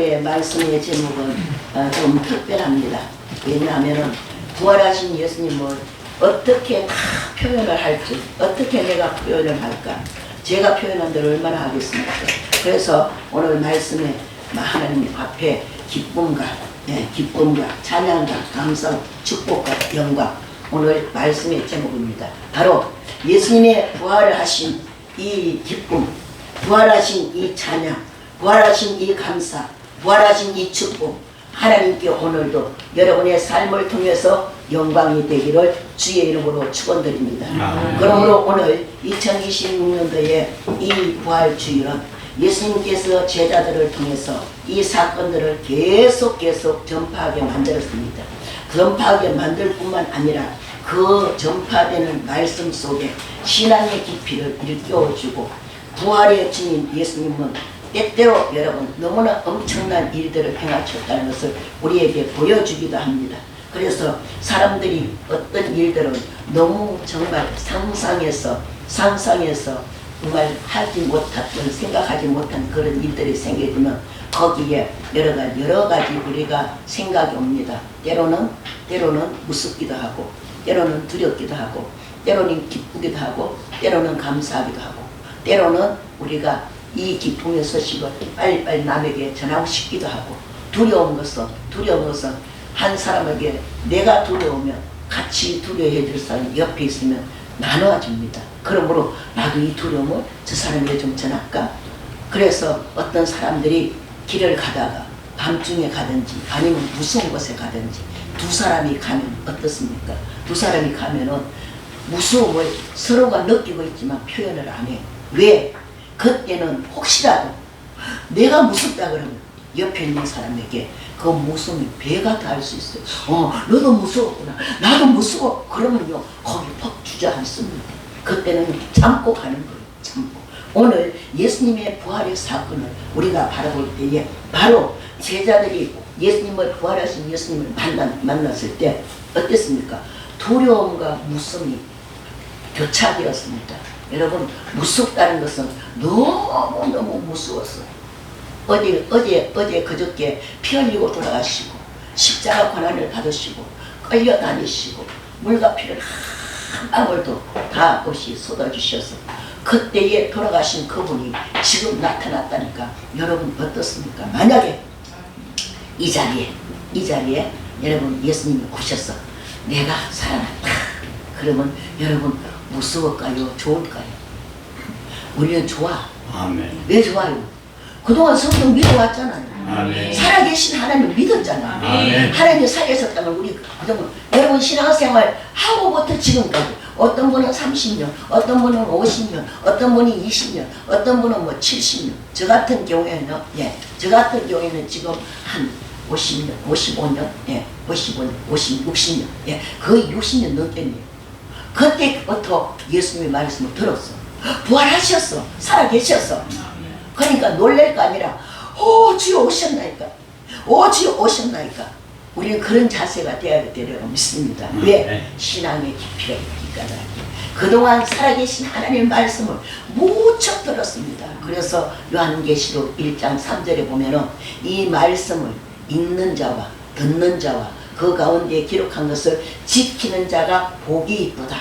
오늘의 말씀의 제목은 좀 특별합니다. 왜냐하면 부활하신 예수님을 어떻게 다 표현을 할지, 어떻게 내가 표현을 할까, 제가 표현한 대로 얼마나 하겠습니까? 그래서 오늘 말씀에 하나님 앞에 기쁨과 찬양과 감사, 축복과 영광, 오늘 말씀의 제목입니다. 바로 예수님의 부활을 하신 이 기쁨, 부활하신 이 찬양, 부활하신 이 감사, 부활하신 이 축복, 하나님께 오늘도 여러분의 삶을 통해서 영광이 되기를 주의 이름으로 축원드립니다. 그러므로 오늘 2026년도에 이 부활주일은 예수님께서 제자들을 통해서 이 사건들을 계속 전파하게 만들었습니다. 전파하게 만들 뿐만 아니라 그 전파되는 말씀 속에 신앙의 깊이를 일깨워주고, 부활의 주님 예수님은 때때로 여러분 너무나 엄청난 일들을 행하셨다는 것을 우리에게 보여주기도 합니다. 그래서 사람들이 어떤 일들은 너무 정말 상상해서 정말 하지 못했던, 생각하지 못한 그런 일들이 생겨지면 거기에 여러 가지 우리가 생각이 옵니다. 때로는 무섭기도 하고, 때로는 두렵기도 하고, 때로는 기쁘기도 하고, 때로는 감사하기도 하고, 때로는 우리가 이 기쁨의 소식을 빨리빨리 남에게 전하고 싶기도 하고, 두려운 것은 한 사람에게 내가 두려우면 같이 두려워해 줄 사람이 옆에 있으면 나눠줍니다. 그러므로 나도 이 두려움을 저 사람에게 좀 전할까? 그래서 어떤 사람들이 길을 가다가 밤중에 가든지 아니면 무서운 곳에 가든지 두 사람이 가면 어떻습니까? 두 사람이 가면은 무서움을 서로가 느끼고 있지만 표현을 안 해. 왜? 그때는 혹시라도 내가 무섭다 그러면 옆에 있는 사람에게 그 무서움이 배가 닿을 수 있어요. 너도 무서웠구나, 나도 무서워. 그러면요 거기 퍽 주저앉습니다. 그때는 참고 가는 거예요. 참고. 오늘 예수님의 부활의 사건을 우리가 바라볼 때에 바로 제자들이 예수님을, 부활하신 예수님을 만났을 때 어땠습니까? 두려움과 무서움이 교차되었습니다. 여러분, 무섭다는 것은 너무너무 무서웠어요. 어제 그저께 피 흘리고 돌아가시고 십자가 고난을 받으시고 끌려다니시고 물과 피를 한 방울도 다 없이 쏟아주셔서 그때에 돌아가신 그분이 지금 나타났다니까 여러분 어떻습니까? 만약에 이 자리에 여러분 예수님이 오셔서 내가 살아났다 그러면 여러분 무서울까요? 좋을까요? 우리는 좋아. 아멘. 왜 좋아요? 그동안 성경 믿어왔잖아요. 아멘. 살아계신 하나님 믿었잖아요. 아멘. 하나님이 살아계셨다면 우리 그동안 여러분 신앙생활 하고부터 지금까지 어떤 분은 30년, 어떤 분은 50년, 어떤 분이 20년, 어떤 분은 뭐 70년. 저 같은 경우에는 지금 한 50년, 55년, 55년, 60년, 거의 60년 넘겠네요. 그때부터 예수님의 말씀을 들었어. 부활하셨어. 살아계셨어. 그러니까 놀랄 거 아니라 주여 오셨나이까. 주여 오셨나이까. 우리는 그런 자세가 되어야 되려고 믿습니다. 왜? 신앙의 깊이가 있기까지. 그동안 살아계신 하나님의 말씀을 무척 들었습니다. 그래서 요한계시록 1장 3절에 보면은 이 말씀을 읽는 자와 듣는 자와 그 가운데 기록한 것을 지키는 자가 복이 있도다.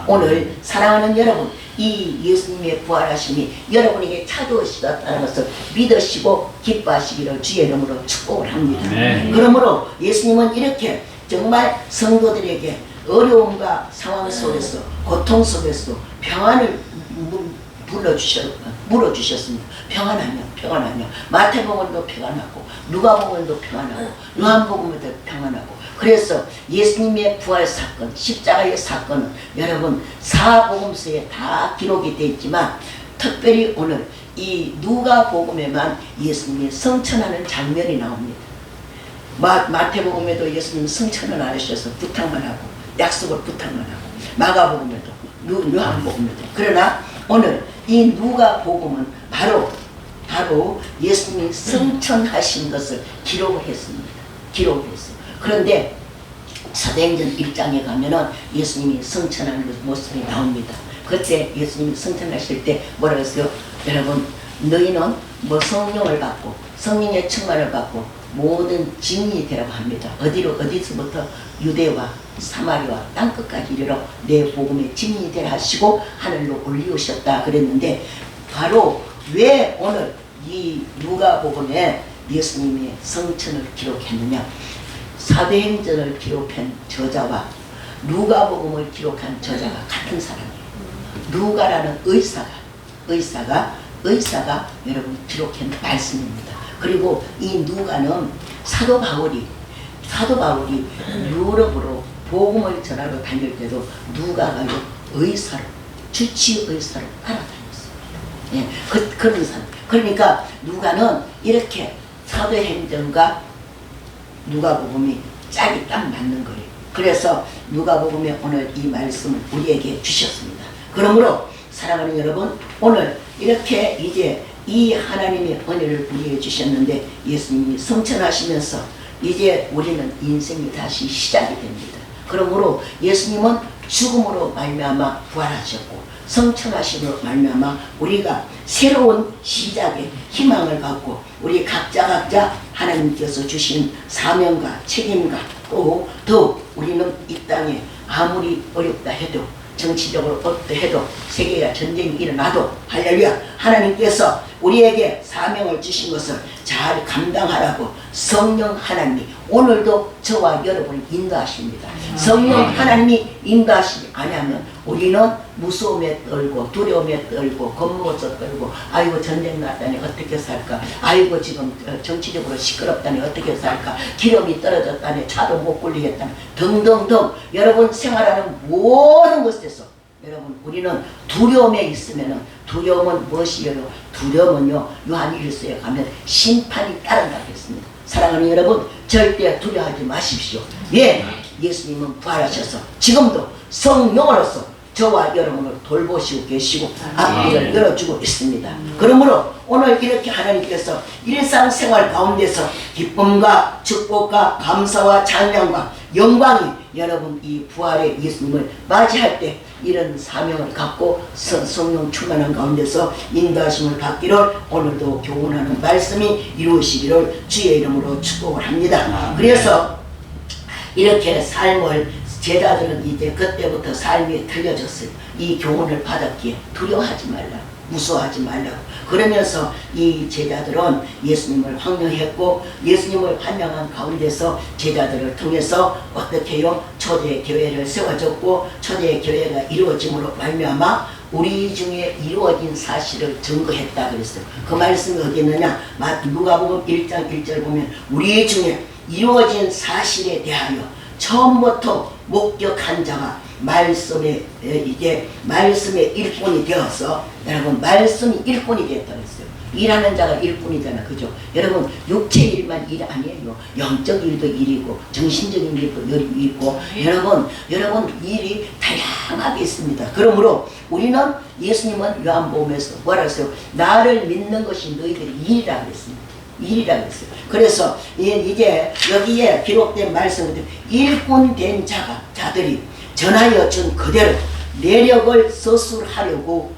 오늘 사랑하는 여러분, 이 예수님의 부활하심이 여러분에게 찾아오셨다는 것을 믿으시고 기뻐하시기를 주의 이름으로 축복을 합니다. 그러므로 예수님은 이렇게 정말 성도들에게 어려움과 상황 속에서, 고통 속에서 평안을 물어주셨습니다. 평안하냐. 마태복음도 평안하고, 누가복음도 평안하고, 요한복음도 평안하고. 그래서 예수님의 부활 사건, 십자가의 사건은 여러분 사복음서에 다 기록이 되어 있지만 특별히 오늘 이 누가복음에만 예수님이 성천하는 장면이 나옵니다. 마태복음에도 예수님 성천을 안 하셔서 부탁만 하고 약속을 부탁만 하고, 마가복음에도 요한복음에도. 그러나 오늘 이 누가복음은 바로 예수님이 성천하신 것을 기록을 했습니다. 그런데 사도행전 1장에 가면은 예수님이 성천하는 모습이 나옵니다. 그때 예수님이 성천하실 때 뭐라고 했어요? 여러분, 너희는 뭐 성령을 받고 성령의 충만을 받고 모든 증인이 되라고 합니다. 어디서부터 유대와 사마리아 땅끝까지 이르러 내 복음의 증인이 되라 하시고 하늘로 올리우셨다 그랬는데, 바로 왜 오늘 이 누가복음에 예수님이 성천을 기록했느냐? 사도행전을 기록한 저자와 누가복음을 기록한 저자가 같은 사람이에요. 누가라는 의사가 여러분 기록한 말씀입니다. 그리고 이 누가는 사도 바울이 유럽으로 복음을 전하러 다닐 때도 누가가 의사로, 주치 의사로 따라다녔어요. 예, 그런 사람. 그러니까 누가는 이렇게 사도행전과 누가복음이 짝이 딱 맞는 거예요. 그래서 누가복음에 오늘 이 말씀을 우리에게 주셨습니다. 그러므로 사랑하는 여러분, 오늘 이렇게 이제 이 하나님의 은혜를 우리에게 주셨는데, 예수님이 성천하시면서 이제 우리는 인생이 다시 시작이 됩니다. 그러므로 예수님은 죽음으로 말미암아 부활하셨고 성천하심으로 말미암아 우리가 새로운 시작의 희망을 갖고 우리 각자 하나님께서 주신 사명과 책임과 또 더욱 우리는 이 땅에 아무리 어렵다 해도, 정치적으로 어떻다 해도, 세계가 전쟁이 일어나도 할렐루야, 하나님께서 우리에게 사명을 주신 것을 잘 감당하라고 성령 하나님이 오늘도 저와 여러분을 인도하십니다. 성령 하나님이 인도하시지 아니하면 우리는 무서움에 떨고 두려움에 떨고 겁먹어서 떨고, 아이고 전쟁 났다니 어떻게 살까, 아이고 지금 정치적으로 시끄럽다니 어떻게 살까, 기름이 떨어졌다니 차도 못 굴리겠다니 등등등, 여러분 생활하는 모든 것에서 여러분 우리는 두려움에 있으면은, 두려움은 무엇이에요? 두려움은요, 요한 1서에 가면 심판이 따른다고 했습니다. 사랑하는 여러분, 절대 두려워하지 마십시오. 예, 예수님은 부활하셔서 지금도 성령으로서 저와 여러분을 돌보시고 계시고 앞길을 열어주고 있습니다. 그러므로 오늘 이렇게 하나님께서 일상생활 가운데서 기쁨과 축복과 감사와 찬양과 영광이 여러분 이 부활의 예수님을 맞이할 때 이런 사명을 갖고 성령 충만한 가운데서 인도하심을 받기를 오늘도 교훈하는 말씀이 이루어지기를 주의 이름으로 축복을 합니다. 그래서 이렇게 삶을 제자들은 이제 그때부터 삶이 틀려졌어요. 이 교훈을 받았기에 두려워하지 말라, 무서워하지 말라고. 그러면서 이 제자들은 예수님을 환영했고, 예수님을 환영한 가운데서 제자들을 통해서 어떻게 해요? 초대교회를 세워졌고, 초대교회가 이루어짐으로 말미암아 우리 중에 이루어진 사실을 증거했다 그랬어요. 그 말씀이 어디 있느냐? 누가복음 1장 1절 보면 우리 중에 이루어진 사실에 대하여 처음부터 목격한 자가 말씀의 일꾼이 되어서, 여러분 말씀이 일꾼이 되었다고 했어요. 일하는 자가 일꾼이잖아, 그죠? 여러분 육체 일만 일 아니에요. 영적 일도 일이고 정신적인 일도 일이 있고, 여러분 일이 다양하게 있습니다. 그러므로 우리는 예수님은 요한복음에서 뭐라 했어요? 나를 믿는 것이 너희들의 일이라 그랬습니다. 일이라 그랬어요. 그래서 이제 여기에 기록된 말씀은 일꾼된 자들이 전하여 준 그대로 내력을 서술하려고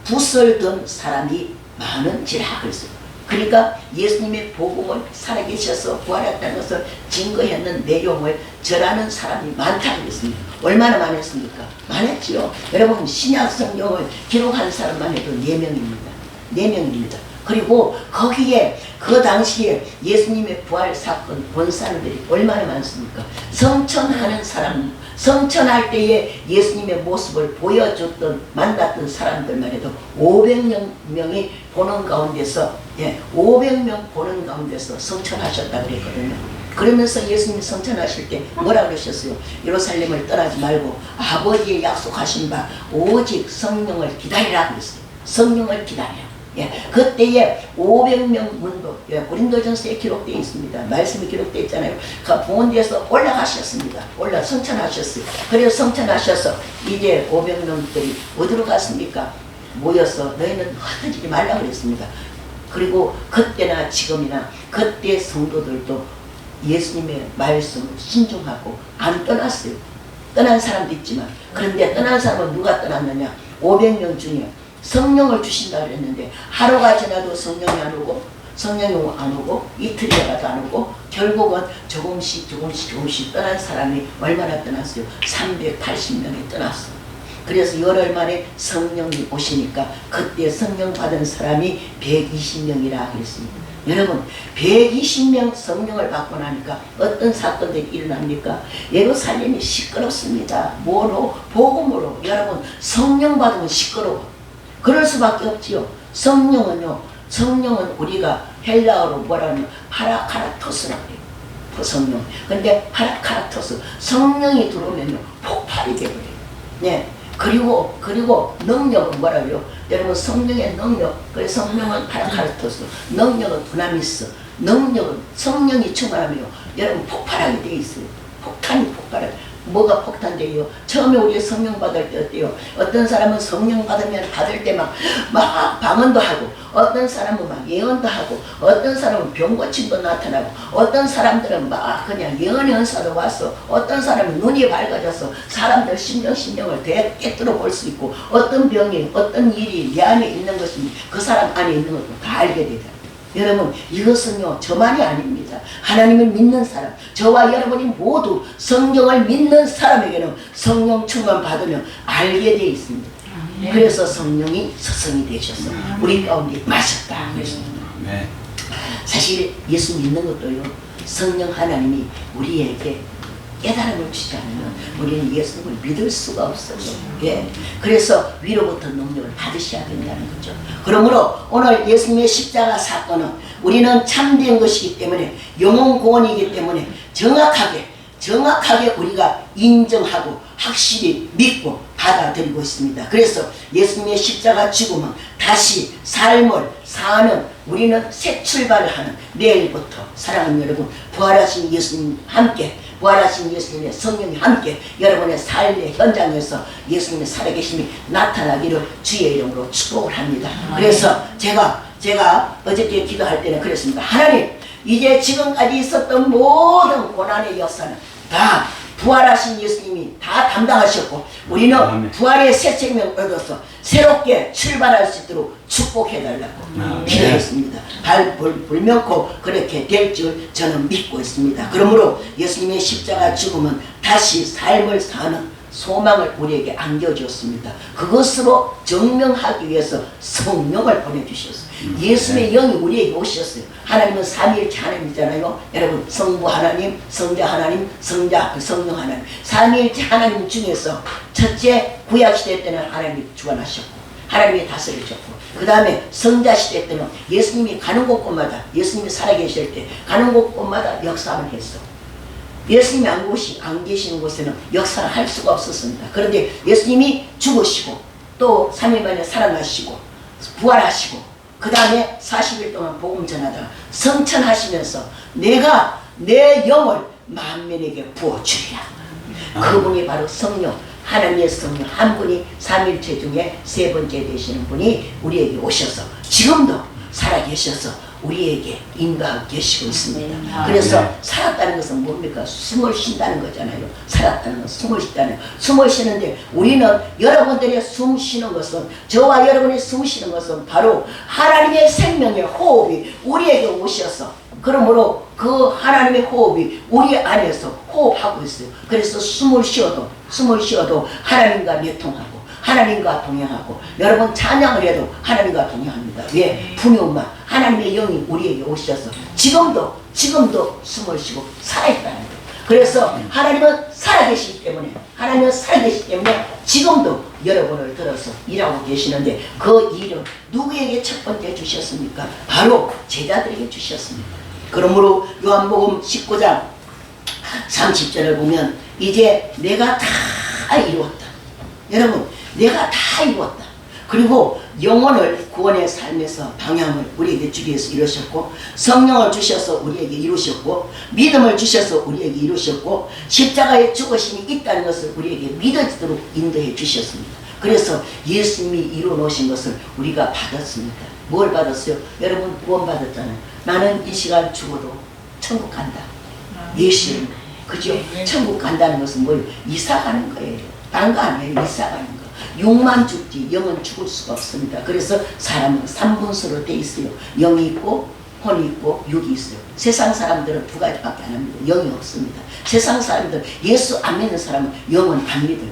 붓을 든 사람이 많은지라 그랬어요. 그러니까 예수님의 복음을 살아계셔서 부활했다는 것을 증거했는 내용을 전하는 사람이 많다고 그랬습니다. 얼마나 많았습니까? 많았지요. 여러분 신약 성경을 기록한 사람만 해도 4명입니다. 4명입니다. 그리고 거기에 그 당시에 예수님의 부활 사건 본 사람들이 얼마나 많습니까? 성천하는 사람, 성천할 때에 예수님의 모습을 보여줬던, 만났던 사람들만 해도 500명이 보는 가운데서, 500명 보는 가운데서 성천하셨다고 그랬거든요. 그러면서 예수님이 성천하실 때 뭐라 그러셨어요? 예루살렘을 떠나지 말고 아버지의 약속하신 바 오직 성령을 기다리라 그랬어요. 성령을 기다려. 그때에 500명 문도, 고린도전서에 기록되어 있습니다. 말씀이 기록되어 있잖아요. 그 본데에서 올라가셨습니다. 성천하셨어요. 그래서 성천하셔서 이제 500명들이 어디로 갔습니까? 모여서 너희는 흩어지지 말라 그랬습니다. 그리고 그때나 지금이나 그때 성도들도 예수님의 말씀을 신중하고 안 떠났어요. 떠난 사람도 있지만, 그런데 떠난 사람은 누가 떠났느냐? 500명 중에 성령을 주신다 그랬는데 하루가 지나도 성령이 안 오고 성령이 안 오고 이틀이 가도 안 오고 결국은 조금씩 떠난 사람이 얼마나 떠났어요? 380명이 떠났어. 그래서 열흘 만에 성령이 오시니까 그때 성령 받은 사람이 120명이라 그랬습니다. 여러분 120명 성령을 받고 나니까 어떤 사건들이 일어납니까? 예루살렘이 시끄럽습니다. 뭐로? 복음으로. 여러분 성령 받으면 시끄러워. 그럴 수밖에 없지요. 성령은 우리가 헬라어로 뭐라면 파라카라토스라고 해요. 그 성령. 근데 파라카라토스 성령이 들어오면요 폭발이 되어버려요. 네. 그리고 능력은 뭐라고요? 여러분 성령의 능력. 그래서 성령은 파라카르토스, 능력은 두나미스. 능력은 성령이 충만하며 여러분 폭발하게 돼 있어요. 폭탄이 폭발해. 뭐가 폭탄돼요? 처음에 우리 성령 받을 때 어때요? 어떤 사람은 성령 받을 때 막 방언도 하고, 어떤 사람은 막 예언도 하고, 어떤 사람은 병 고침도 나타나고, 어떤 사람들은 막 그냥 예언의 은사도 왔어. 어떤 사람은 눈이 밝아져서 사람들 심령을 깨뜨려 볼 수 있고, 어떤 병이 어떤 일이 내 안에 있는 것이 그 사람 안에 있는 것도 다 알게 되다. 여러분 이것은요 저만이 아닙니다. 하나님을 믿는 사람, 저와 여러분이 모두 성경을 믿는 사람에게는 성령 충만 받으면 알게 되어 있습니다. 그래서 성령이 스승이 되셔서 우리 가운데 마셨다 그랬습니다. 사실 예수 믿는 것도요 성령 하나님이 우리에게 깨달음을 주지 않으면 우리는 예수님을 믿을 수가 없어요. 예. 그래서 위로부터 능력을 받으셔야 된다는 거죠. 그러므로 오늘 예수님의 십자가 사건은 우리는 참된 것이기 때문에 영혼 구원이기 때문에 정확하게 우리가 인정하고 확실히 믿고 받아들이고 있습니다. 그래서 예수님의 십자가 죽음은 다시 삶을 사는 우리는 새 출발을 하는 내일부터 사랑하는 여러분 부활하신 예수님 함께 부활하신 예수님의 성령이 함께 여러분의 삶의 현장에서 예수님의 살아계심이 나타나기를 주의 이름으로 축복을 합니다. 그래서 제가 어저께 기도할 때는 그랬습니다. 하나님 이제 지금까지 있었던 모든 고난의 역사는 다 부활하신 예수님이 다 담당하셨고 우리는 부활의 새 생명을 얻어서 새롭게 출발할 수 있도록 축복해달라고 기도했습니다. 불명코 그렇게 될 줄 저는 믿고 있습니다. 그러므로 예수님의 십자가 죽음은 다시 삶을 사는 소망을 우리에게 안겨주었습니다. 그것으로 증명하기 위해서 성령을 보내주셨어요. 예수의 영이 우리에게 오셨어요. 하나님은 삼위일체 하나님이잖아요. 여러분 성부 하나님, 성자 하나님, 성령 하나님. 삼위일체 하나님 중에서 첫째 구약시대 때는 하나님이 주관하셨고 하나님이 다스리셨고 그 다음에 성자시대 때는 예수님이 가는 곳곳마다 예수님이 살아계실 때 가는 곳곳마다 역사를 했어. 예수님이 안 계시는 곳에는 역사를 할 수가 없었습니다. 그런데 예수님이 죽으시고 또 3일 만에 살아나시고 부활하시고 그 다음에 40일 동안 복음 전하다가 성천하시면서 내가 내 영을 만민에게 부어주리라. 그분이 바로 성령 하나님의 성령 한 분이 삼일체 중에 세 번째 되시는 분이 우리에게 오셔서 지금도 살아계셔서 우리에게 인도하고 계시고 있습니다. 그래서 살았다는 것은 뭡니까? 숨을 쉰다는 거잖아요. 살았다는 것은 숨을 쉰다는 거예요. 숨을 쉬는데 우리는 여러분들의 숨 쉬는 것은 저와 여러분이 숨 쉬는 것은 바로 하나님의 생명의 호흡이 우리에게 오셔서 그러므로 그 하나님의 호흡이 우리 안에서 호흡하고 있어요. 그래서 숨을 쉬어도 하나님과 내통하고 하나님과 동행하고 여러분 찬양을 해도 하나님과 동행합니다. 왜? 분유만 하나님의 영이 우리에게 오셔서 지금도 숨을 쉬고 살아있다는 거예요. 그래서 하나님은 살아계시기 때문에 지금도 여러분을 들어서 일하고 계시는데 그 일은 누구에게 첫 번째 주셨습니까? 바로 제자들에게 주셨습니다. 그러므로 요한복음 19장 30절을 보면 이제 내가 다 이루었다. 여러분 내가 다 이루었다. 그리고 영혼을 구원의 삶에서 방향을 우리에게 주기 위해서 이루셨고 성령을 주셔서 우리에게 이루셨고 믿음을 주셔서 우리에게 이루셨고 십자가의 죽으심이 있다는 것을 우리에게 믿어지도록 인도해 주셨습니다. 그래서 예수님이 이루어놓으신 것을 우리가 받았습니다. 뭘 받았어요? 여러분 구원 받았잖아요. 나는 이 시간 죽어도 천국 간다. 예수님 그죠? 천국 간다는 것은 뭐예요? 이사 가는 거예요. 딴 거 아니에요. 이사 가는 거. 육만 죽지 영은 죽을 수가 없습니다. 그래서 사람은 3분수로 돼 있어요. 영이 있고 혼이 있고 육이 있어요. 세상 사람들은 두 가지밖에 안 합니다. 영이 없습니다. 세상 사람들, 예수 안 믿는 사람은 영은 안 믿어요.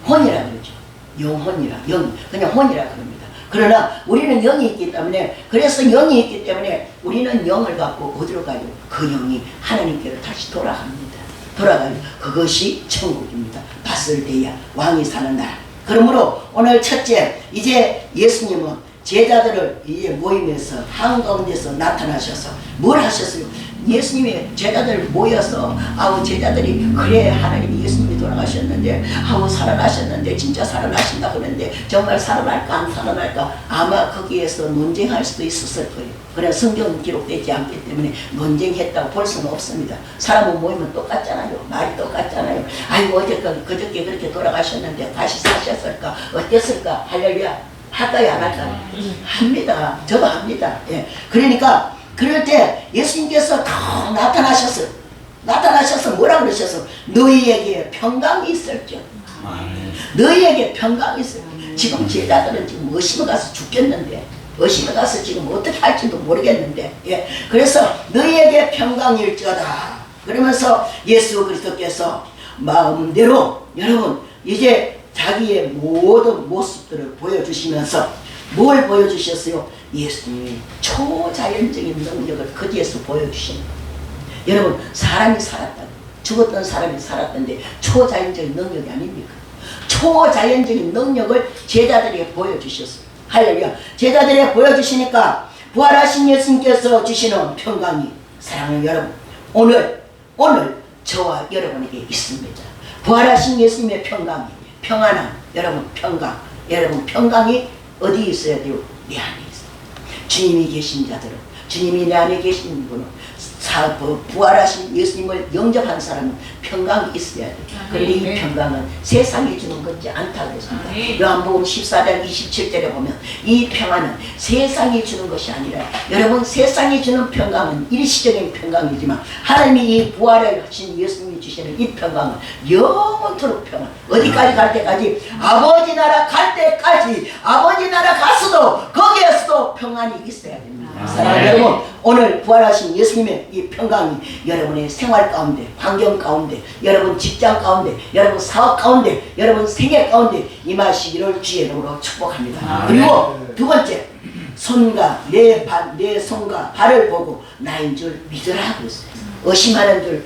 혼이라 그러죠. 영혼이라, 영, 그냥 혼이라 그럽니다. 그러나 우리는 영이 있기 때문에, 그래서 영이 있기 때문에 우리는 영을 갖고 어디로 가요? 그 영이 하나님께로 다시 돌아갑니다. 돌아가요. 그것이 천국입니다. 바슬대야, 왕이 사는 나라. 그러므로 오늘 첫째, 이제 예수님은 제자들을 이제 모임에서 한가운데서 나타나셔서 뭘 하셨어요? 예수님이 제자들 모여서 아우 제자들이 그래 하나님이 예수님이 돌아가셨는데 아우 살아나셨는데 진짜 살아나신다 그러는데 정말 살아날까 안 살아날까 아마 거기에서 논쟁할 수도 있었을 거예요. 그래 성경은 기록되지 않기 때문에 논쟁했다고 볼 수는 없습니다. 사람은 모이면 똑같잖아요. 말이 똑같잖아요. 아이고 그저께 그렇게 돌아가셨는데 다시 사셨을까 어땠을까 할렐루야. 할까요 안 할까요? 합니다. 저도 합니다. 예. 그러니까 그럴 때 예수님께서 다 나타나셔서 뭐라 그러셔서 너희에게 평강이 있을죠. 너희에게 평강이 있어요. 지금 제자들은 지금 의심에 가서 죽겠는데 의심에 가서 지금 어떻게 할지도 모르겠는데 예. 그래서 너희에게 평강일지어다. 그러면서 예수 그리스도께서 마음대로 여러분 이제 자기의 모든 모습들을 보여주시면서 뭘 보여주셨어요? 예수님이 초자연적인 능력을 그 뒤에서 보여주신 거예요. 여러분 사람이 살았다. 죽었던 사람이 살았던데 초자연적인 능력이 아닙니까? 초자연적인 능력을 제자들에게 보여주셨어요. 할렐루야. 제자들에게 보여주시니까 부활하신 예수님께서 주시는 평강이 사랑하는 여러분 오늘 저와 여러분에게 있습니다. 부활하신 예수님의 평강이 평안함, 여러분 평강, 여러분 평강이 어디 있어야 돼요? 내 안에 있어요. 주님이 계신 자들은, 주님이 내 안에 계신 분은 부활하신 예수님을 영접한 사람은 평강이 있어야 돼요. 그런데 이 평강은 세상이 주는 것이 않다고 했습니다. 요한복음 14장 27절에 보면 이 평안은 세상이 주는 것이 아니라 여러분 세상이 주는 평강은 일시적인 평강이지만 하나님이 이 부활을 하신 예수님이 주시는 이 평강은 영원토록 평안. 어디까지 갈 때까지? 아버지 나라 갈 때까지 아버지 나라 가서도 거기에서도 평안이 있어야 됩니다. 사랑하는 여러분 오늘 부활하신 예수님의 이 평강이 여러분의 생활 가운데 환경 가운데 여러분 직장 가운데 여러분 사업 가운데 여러분 생애 가운데 임하시기를 주의 이름으로 축복합니다. 그리고 두 번째 내 손과 발을 보고 나인 줄 믿으라 그랬어요. 의심하는 줄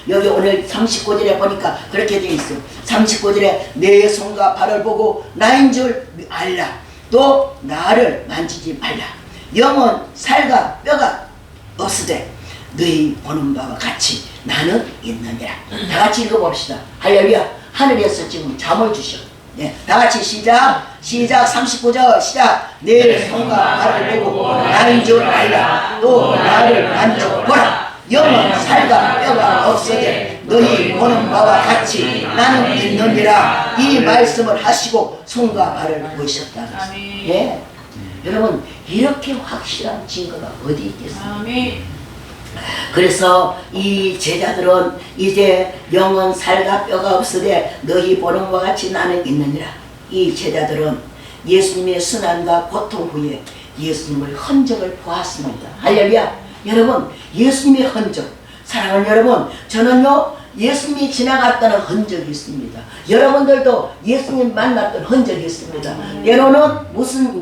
여기 오늘 39절에 보니까 그렇게 되어 있어요. 39절에 내 손과 발을 보고 나인 줄 알라. 또 나를 만지지 말라. 영은 살과 뼈가 없으되 너희 보는 바와 같이 나는 있느니라. 다 같이 읽어봅시다. 할렐루야. 하늘에서 지금 잠을 주셔. 예, 다 같이 시작 39절 시작. 내 손과 발을 보고 나인 줄 알라. 또 나를 만져보라. 영은 살과 뼈가 없으되 너희 보는 바와 같이 나는 있느니라. 이 말씀을 하시고 손과 발을 보이셨다. 예. 여러분 이렇게 확실한 증거가 어디 있겠습니까? 그래서 이 제자들은 이제 영은 살과 뼈가 없으되 너희 보는 것 같이 나는 있느니라. 이 제자들은 예수님의 순환과 고통 후에 예수님의 흔적을 보았습니다. 할렐루야. 여러분 예수님의 흔적 사랑하는 여러분 저는요 예수님이 지나갔다는 흔적이 있습니다. 여러분들도 예수님 만났던 흔적이 있습니다. 때로는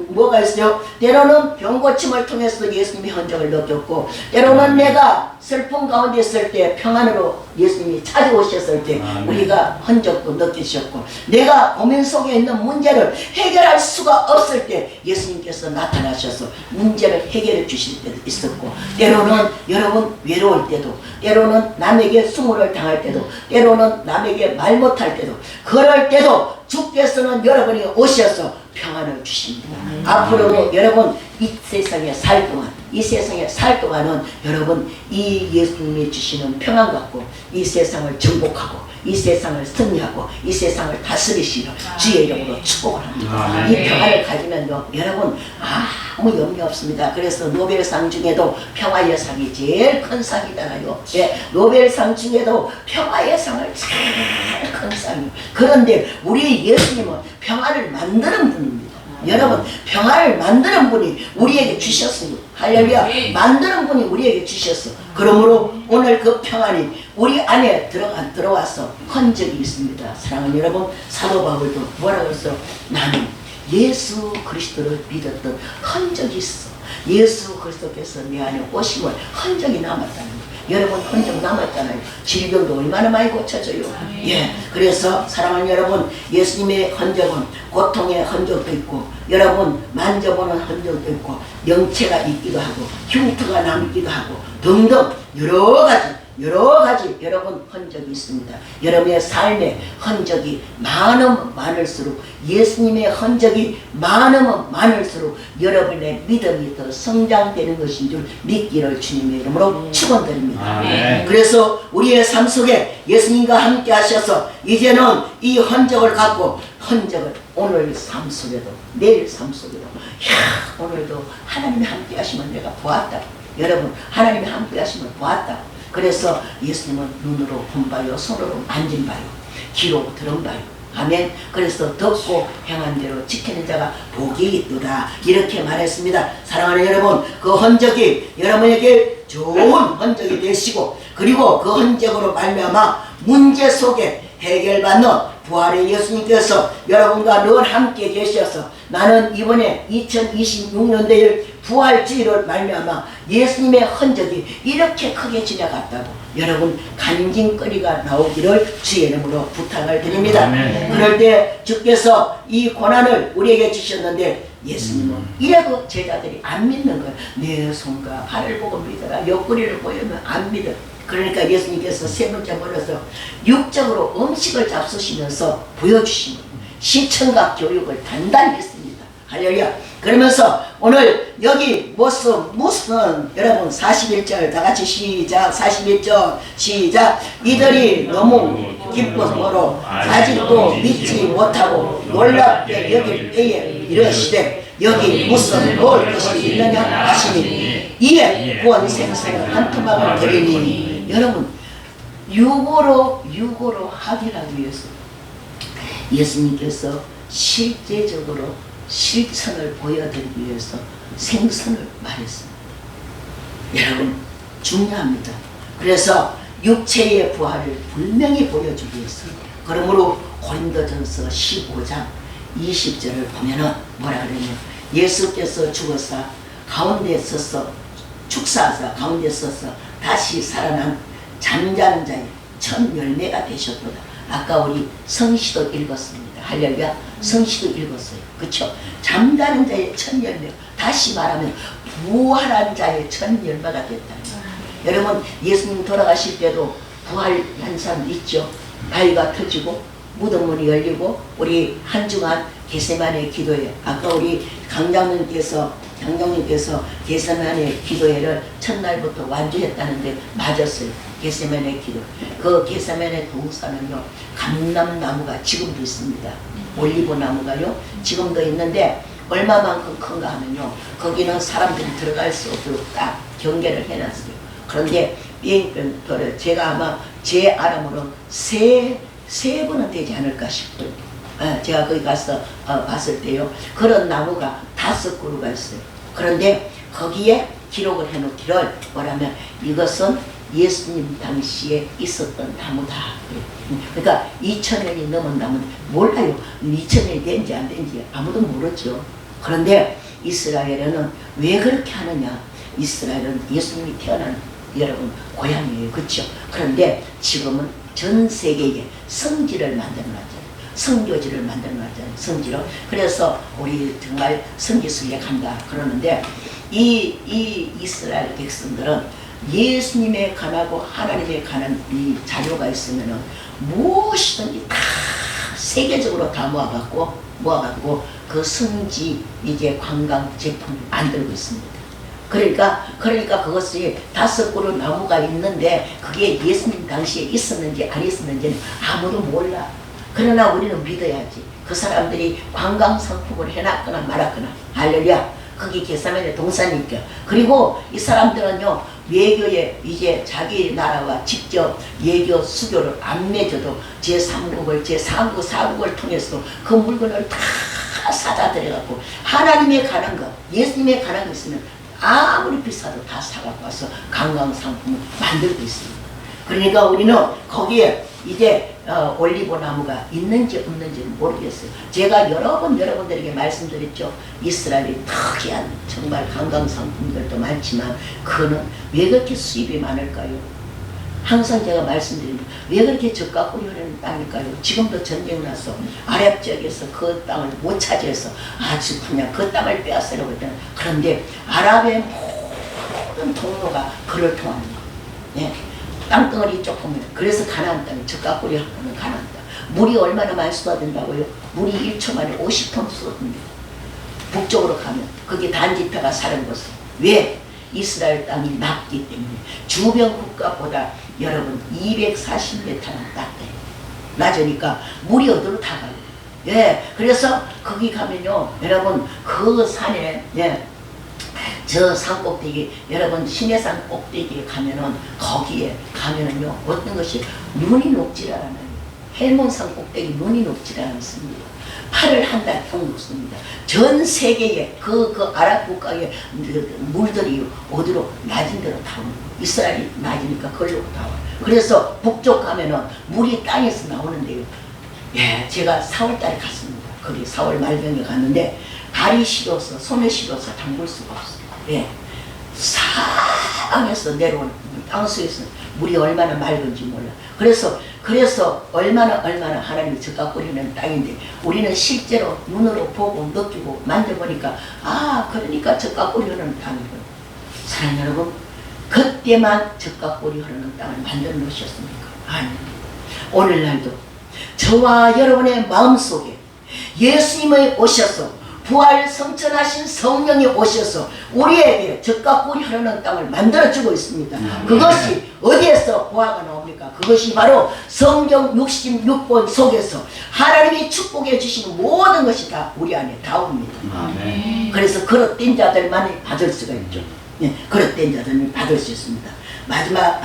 뭐가 있어요? 때로는 병고침을 통해서 예수님의 흔적을 느꼈고 때로는 내가 슬픔 가운데 있을 때 평안으로 예수님이 찾아오셨을 때 우리가 흔적도 느끼셨고 내가 고민 속에 있는 문제를 해결할 수가 없을 때 예수님께서 나타나셔서 문제를 해결해 주실 때도 있었고 때로는 여러분 외로울 때도 때로는 남에게 수모를 당할 때도 때로는 남에게 말 못할 때도 그럴 때도 주께서는 여러분이 오셔서 평안을 주십니다. 앞으로도 여러분 이 세상에 살 동안은 여러분 이 예수님이 주시는 평안 갖고 이 세상을 정복하고 이 세상을 승리하고 이 세상을 다스리시는 주의 이름으로 축복을 합니다. 이 평안을 가지면요 여러분 아무 염려 없습니다. 그래서 노벨상 중에도 평화의 상이 제일 큰 상이잖아요. 예, 노벨상 중에도 평화의 상을 제일 큰 상이에요. 그런데 우리 예수님은 평화를 만드는 분입니다. 여러분, 평화를 만드는 분이 우리에게 주셨어요. 할렐루야. 만드는 분이 우리에게 주셨어. 그러므로 오늘 그 평안이 우리 안에 들어와서 흔적이 있습니다. 사랑하는 여러분, 사도 바울도 뭐라고 했어? 나는 예수 그리스도를 믿었던 흔적이 있어. 예수 그리스도께서 내 안에 오심을 흔적이 남았다는 거예요. 여러분, 흔적 남았잖아요. 질병도 얼마나 많이 고쳐져요. 예, 그래서 사랑하는 여러분, 예수님의 흔적은 고통의 흔적도 있고, 여러분 만져보는 흔적도 있고, 영체가 있기도 하고, 흉터가 남기도 하고, 등등 여러 가지 여러분 흔적이 있습니다. 여러분의 삶의 흔적이 많으면 많을수록, 예수님의 흔적이 많으면 많을수록 여러분의 믿음이 더 성장되는 것인 줄 믿기를 주님의 이름으로 축원드립니다. 그래서 우리의 삶 속에 예수님과 함께 하셔서 이제는 이 흔적을 갖고, 흔적을 오늘 삶 속에도, 내일 삶 속에도, 오늘도 하나님이 함께 하시면 내가 보았다. 여러분, 하나님이 함께 하시면 보았다. 그래서 예수님은 눈으로 본 바요, 손으로 만진 바요, 귀로 들은 바요. 아멘. 그래서 듣고 행한 대로 지키는 자가 복이 있도다, 이렇게 말했습니다. 사랑하는 여러분, 그 흔적이 여러분에게 좋은 흔적이 되시고, 그리고 그 흔적으로 말미암아 문제 속에 해결받는 부활의 예수님께서 여러분과 늘 함께 계셔서, 나는 이번에 2026년도에 부활주의를 말미암아 예수님의 흔적이 이렇게 크게 지나갔다고 여러분 간증거리가 나오기를 주의 이름으로 부탁을 드립니다. 그럴 때 주께서 이 고난을 우리에게 주셨는데, 예수님은 이래도 제자들이 안 믿는 거예요. 내 손과 발을 보고 믿어라, 옆구리를 보이면 안 믿어. 그러니까 예수님께서 세 번째 벌어서 육적으로 음식을 잡수시면서 보여주신 시청각 교육을 단단히 했습니다. 할렐루야. 그러면서 오늘 여기 무슨 여러분 41절 다 같이 시작. 41절 시작. 이들이 너무 기쁨으로 아직도 믿지 못하고 놀랍게 여길 때에 이르시되, 여기 무슨 먹을 것이 있느냐 하시니 이에 구원 생선을 한 토막을 드리니. 여러분, 유고로 확인하기 위해서 예수님께서 실제적으로 실천을 보여드리기 위해서 생선을 말했습니다. 여러분, 중요합니다. 그래서 육체의 부활을 분명히 보여주기 위해서, 그러므로 고린도전서 15장 20절을 보면은 뭐라 그러냐면, 예수께서 죽어서 가운데 서서 축사하사 가운데 서서 다시 살아난 잠자는 자의 첫 열매가 되셨도다. 아까 우리 성시도 읽었습니다. 할렐루야. 성시도 읽었어요. 그렇죠? 잠자는 자의 첫 열매, 다시 말하면 부활한 자의 첫 열매가 됐다. 여러분, 예수님 돌아가실 때도 부활한 사람 있죠. 바위가 터지고 무덤문이 열리고, 우리 한 주간 겟세마네 기도회, 아까 우리 강장님께서 겟세마네 기도회를 첫날부터 완주했다는데 맞았어요. 겟세마네 기도. 그 겟세마네 동산은요, 감람나무가 지금도 있습니다. 올리브 나무가요 지금도 있는데, 얼마만큼 큰가 하면요, 거기는 사람들이 들어갈 수 없도록 딱 경계를 해놨어요. 그런데 비행편도를 제가 아마 제 알아보는 세 번은 되지 않을까 싶어요. 제가 거기 가서 봤을 때요, 그런 나무가 5그루가 있어요. 그런데 거기에 기록을 해놓기를 뭐라면, 이것은 예수님 당시에 있었던 나무다. 그러니까 2000년이 넘은 나무는 몰라요. 2000년이 된지 안 된지 아무도 모르죠. 그런데 이스라엘에는 왜 그렇게 하느냐, 이스라엘은 예수님이 태어난 여러분 고향이에요. 그렇죠? 그런데 지금은 전 세계에 성지를 만들어놨잖아요. 성교지를 만들어놨잖아요. 성지로. 그래서 우리 정말 성지순례 간다 그러는데, 이 이스라엘 백성들은 예수님에 관하고 하나님에 관한 이 자료가 있으면은 무엇이든지 다 세계적으로 다 모아갖고 그 성지 이제 관광 제품 만들고 있습니다. 그러니까 그것이 5그루 나무가 있는데, 그게 예수님 당시에 있었는지 안 있었는지는 아무도 몰라. 그러나 우리는 믿어야지. 그 사람들이 관광 상품을 해놨거나 말았거나. 할렐루야. 거기 게세마네 동산이 있죠. 그리고 이 사람들은요, 외교에 이제 자기 나라와 직접 외교 수교를 안 맺어도 제3국을 제4국 4국을 통해서 그 물건을 다 사다 들여갖고 하나님에 관한 것, 예수님에 관한 것 있으면 아무리 비싸도 다 사갖고 와서 관광상품을 만들고 있습니다. 그러니까 우리는 거기에 이제 올리브 나무가 있는지 없는지는 모르겠어요. 제가 여러 번 여러분들에게 말씀드렸죠. 이스라엘이 특이한 정말 관광상품들도 많지만 그는 왜 그렇게 수입이 많을까요? 항상 제가 말씀드립니다. 왜 그렇게 저가골이 흐르는 땅일까요? 지금도 전쟁 나서 아랍 지역에서 그 땅을 못 차지해서 아주 그냥 그 땅을 빼앗으려고 했잖아요. 그런데 아랍의 모든 통로가 그를 통하는 거예요. 예. 땅덩어리 조금은 그래서 가나안 땅이 저가골이 흐르는 가나안 땅. 물이 얼마나 많이 쏟아진다고요? 물이 1초 만에 50톤 쏟아집니다. 북쪽으로 가면 거기 단지파가 사는 곳은 왜? 이스라엘 땅이 낮기 때문에 주변 국가보다 여러분 240m는 낮대요. 낮으니까 물이 어디로 다 가요. 예, 그래서 거기 가면요, 여러분 그 산에 저 산 꼭대기, 여러분 시내산 꼭대기에 가면은 거기에 가면은요 어떤 것이 눈이 녹질 않아요. 헬몬산 꼭대기 눈이 녹질 않습니다. 8월 한 달 평균습니다. 전 세계에 그 아랍 국가의 물들이 어디로 낮은 데로 다 오는 거예요. 이스라엘이 낮으니까 걸로 다 와요. 그래서 북쪽 가면은 물이 땅에서 나오는데요. 예, 제가 4월달에 갔습니다. 거기 4월 말경에 갔는데 발이 시려서 손에 시려서 담글 수가 없어요. 예, 상에서 내려오는 땅속에서 물이 얼마나 맑은지 몰라. 그래서 얼마나 하나님이 저가거리는 땅인데 우리는 실제로 눈으로 보고 느끼고 만져보니까 그러니까 저가거리 흐르는 땅이고. 사랑하는 여러분, 그때만 저가거리 흐르는 땅을 만들어 놓으셨습니까? 아닙니다. 오늘날도 저와 여러분의 마음속에 예수님이 오셔서 부활 성천하신 성령이 오셔서 우리에게 젖과 꿀이 흐르는 땅을 만들어주고 있습니다. 그것이 어디에서 보아가 나옵니까? 그것이 바로 성경 66권 속에서 하나님이 축복해 주시는 모든 것이 다 우리 안에 다 옵니다. 그래서 그릇된 자들만이 받을 수가 있죠. 그릇된 자들만 받을 수 있습니다. 마지막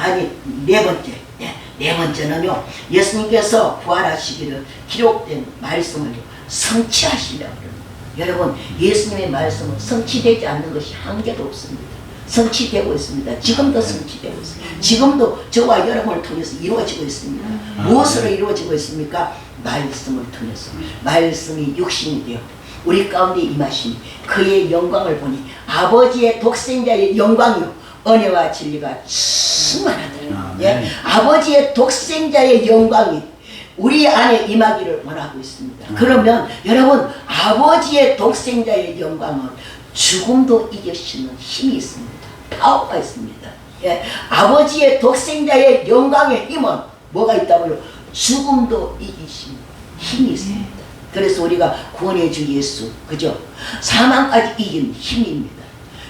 네 번째는요, 예수님께서 부활하시기를 기록된 말씀을 성취하시려고 합니다. 여러분, 예수님의 말씀은 성취되지 않는 것이 한 개도 없습니다. 성취되고 있습니다. 지금도 성취되고 있습니다. 지금도 저와 여러분을 통해서 이루어지고 있습니다. 무엇으로 이루어지고 있습니까? 말씀을 통해서. 말씀이 육신이 되어 우리 가운데 임하시니 그의 영광을 보니 아버지의 독생자의 영광이요 은혜와 진리가 충만하더라. 예? 아버지의 독생자의 영광이 우리 안에 임하기를 원하고 있습니다. 그러면 여러분, 아버지의 독생자의 영광은 죽음도 이기시는 힘이 있습니다. 파워가 있습니다. 예. 아버지의 독생자의 영광의 힘은 뭐가 있다고요? 죽음도 이기시는 힘이 있습니다. 그래서 우리가 구원의 주 예수, 그죠? 사망까지 이긴 힘입니다.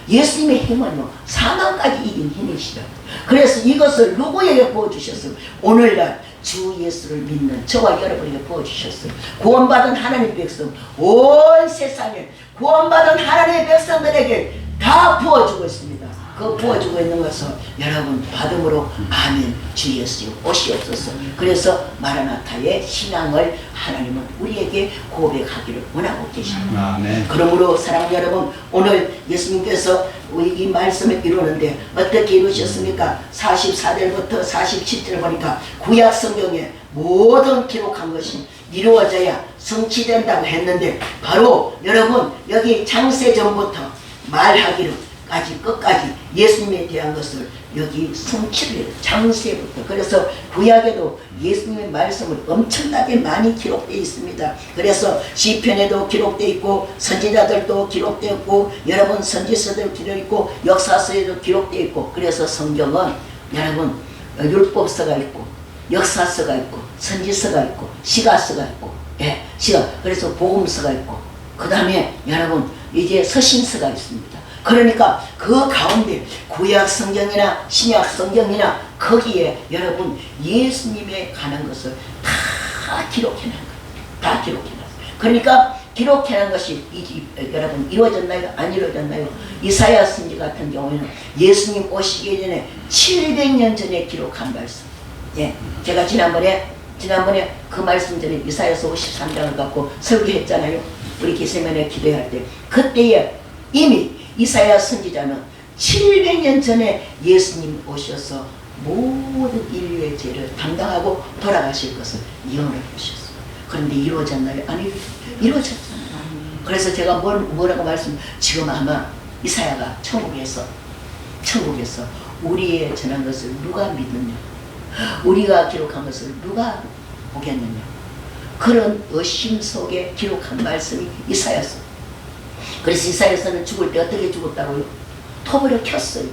예수님의 힘은요, 사망까지 이긴 힘이시다. 그래서 이것을 누구에게 부어주셨어요? 오늘날 주 예수를 믿는 저와 여러분에게 부어주셨어요. 구원받은 하나님의 백성, 온 세상에 구원받은 하나님의 백성들에게 다 부어주고 있습니다. 그 부어주고 있는 것을 여러분 받음으로 아멘, 주 예수여 오시옵소서. 그래서 마라나타의 신앙을 하나님은 우리에게 고백하기를 원하고 계십니다. 그러므로 사랑하는 여러분, 오늘 예수님께서 이 말씀을 이루는데 어떻게 이루셨습니까? 44절부터 47절 보니까 구약 성경에 모든 기록한 것이 이루어져야 성취된다고 했는데, 바로 여러분 여기 창세전부터 말하기를 끝까지 예수님에 대한 것을 여기 성취를 해요. 창세부터. 그래서 구약에도 예수님의 말씀을 엄청나게 많이 기록되어 있습니다. 그래서 시편에도 기록되어 있고 선지자들도 기록되어 있고 여러분 선지서도 기록되어 있고 역사서에도 기록되어 있고, 그래서 성경은 여러분 율법서가 있고 역사서가 있고 선지서가 있고 시가서가 있고, 그래서 복음서가 있고, 그 다음에 여러분 이제 서신서가 있습니다. 그러니까 그 가운데 구약 성경이나 신약 성경이나 거기에 여러분 예수님에 관한 것을 다 기록해놓은 거예요. 다 기록해놨어요. 그러니까 기록해놓은 것이 여러분 이루어졌나요? 안 이루어졌나요? 이사야 선지 같은 경우에는 예수님 오시기 전에 700년 전에 기록한 말씀. 예, 제가 지난번에 그 말씀 전에 이사야서 53장을 갖고 설교했잖아요. 우리 기세면에 기도할 때 그때에 이미 이사야 선지자는 700년 전에 예수님 오셔서 모든 인류의 죄를 담당하고 돌아가실 것을 예언을 하셨어요. 그런데 이루어졌나요? 아니, 이루어졌잖아요. 그래서 제가 뭐라고 지금 아마 이사야가 천국에서 우리의 전한 것을 누가 믿느냐, 우리가 기록한 것을 누가 보겠느냐, 그런 의심 속에 기록한 말씀이 이사야서. 그래서 이사야서는 죽을 때 어떻게 죽었다고요? 톱으로 켰어요.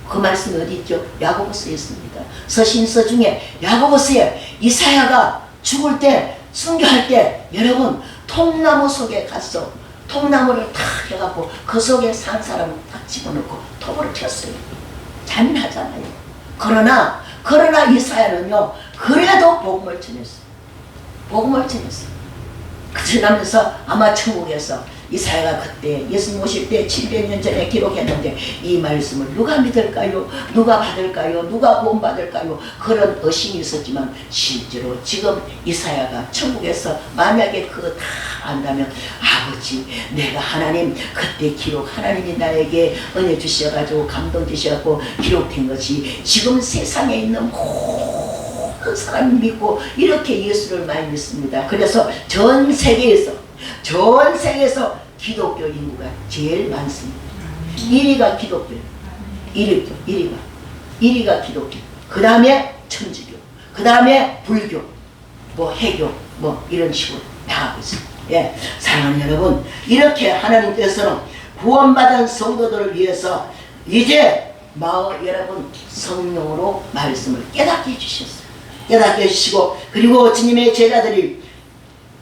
그 말씀이 어디 있죠? 야고보서에 있습니다. 서신서 중에 야고보서에 이사야가 죽을 때, 순교할 때 여러분 통나무 속에 갔어. 통나무를 탁 해갖고 그 속에 산 사람을 딱 집어넣고 톱으로 켰어요. 잔인하잖아요. 그러나 이사야는요, 그래도 복음을 전했어요. 복음을 전했어요. 그러면서 아마 천국에서 이사야가 그때 예수님 오실 때 700년 전에 기록했는데 이 말씀을 누가 믿을까요? 누가 받을까요? 누가 구원받을까요? 그런 의심이 있었지만 실제로 지금 이사야가 천국에서 만약에 그거 다 안다면 아버지, 내가 하나님 그때 하나님이 나에게 은혜 주셔가지고 감동 주셔갖고 기록된 것이 지금 세상에 있는 모든 사람이 믿고 이렇게 예수를 많이 믿습니다. 그래서 전 세계에서 기독교 인구가 제일 많습니다. 1위가 기독교, 1위가 기독교, 그 다음에 천주교, 그 다음에 불교, 해교, 이런 식으로 다 하고 있습니다. 예, 사랑하는 여러분, 이렇게 하나님께서는 구원받은 성도들을 위해서 이제 여러분 성령으로 말씀을 깨닫게 해주셨어요. 깨닫게 해주시고, 그리고 주님의 제자들이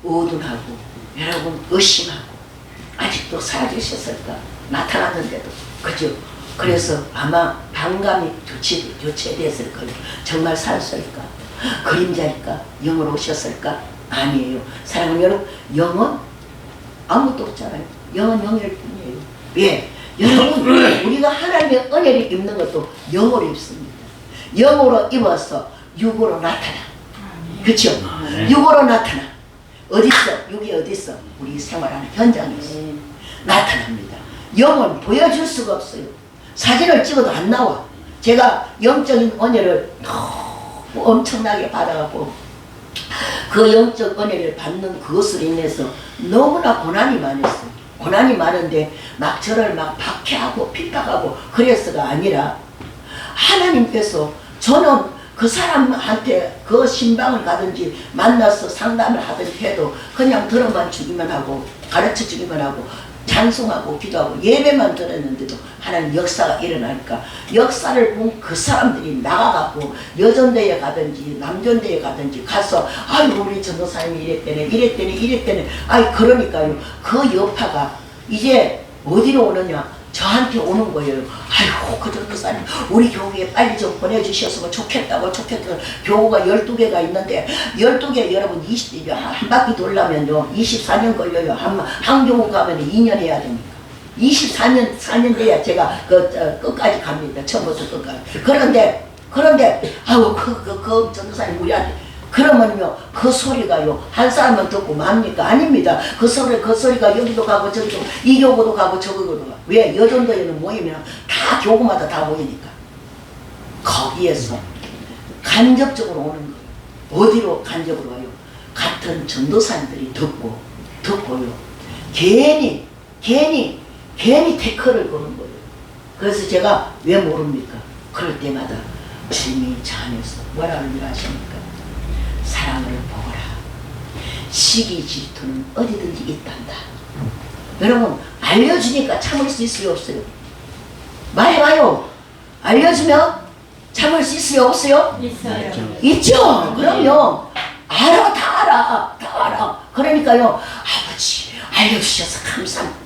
어둔하고 여러분 의심하고 아직도 사라지셨을까? 나타났는데도 그죠? 그래서 아마 반감이 교체됐을 거예요. 정말 살았을까? 그림자일까? 영으로 오셨을까? 아니에요. 사랑하는 여러분, 영은 아무것도 없잖아요. 영은 영일 뿐이에요. 예, 여러분, 우리가 하나님의 은혜를 입는 것도 영으로 입습니다. 영으로 입어서 육으로 나타나. 그렇죠? 육으로 나타나. 어딨어? 육이 어딨어? 우리 생활하는 현장에서 나타납니다. 영은 보여줄 수가 없어요. 사진을 찍어도 안 나와. 제가 영적인 은혜를 너무 엄청나게 받아갖고 그 영적 은혜를 받는 그것으로 인해서 너무나 고난이 많았어요. 고난이 많은데 막 저를 박해하고 핍박하고 그래서가 아니라 하나님께서 저는 그 사람한테 그 신방을 가든지 만나서 상담을 하든지 해도 그냥 들어만 주기만 하고 가르쳐 주기만 하고 찬송하고 기도하고 예배만 드렸는데도 하나님 역사가 일어나니까 역사를 본 그 사람들이 나가갖고 여전대에 가든지 남전대에 가든지 가서 아유 우리 전도사님이 이랬대네 아이 그러니까요 그 여파가 이제 어디로 오느냐 저한테 오는 거예요. 아이고 그 전도사님 우리 교회에 빨리 좀 보내주셨으면 좋겠다고 교우가 12개가 있는데 12개 여러분 20대 한 바퀴 돌려면요 24년 걸려요. 한 교우 가면 2년 해야 되니까 4년 돼야 제가 끝까지 갑니다. 처음부터 끝까지. 그런데 아우 그 전도사님 우리한테 그러면요 그 소리가요 한 사람만 듣고 맙니까? 아닙니다. 그 소리가 여기도 가고 저기도 이 교구도 가고 저기도 가고 왜? 여전도에는 모이면 다 교구마다 다 모이니까 거기에서 간접적으로 오는 거예요. 어디로 간접으로 와요? 같은 전도사님들이 듣고요 괜히 태클을 거는 거예요. 그래서 제가 왜 모릅니까? 그럴 때마다 주님이 저 안에서 뭐라고 일하십니까? 사랑을 보거라. 시기 질투는 어디든지 있단다. 여러분 알려주니까 참을 수 있어요 없어요? 말해봐요. 알려주면 참을 수 있어요 없어요? 있어요. 있죠. 그럼요. 다 알아. 그러니까요 아버지 알려주셔서 감사합니다.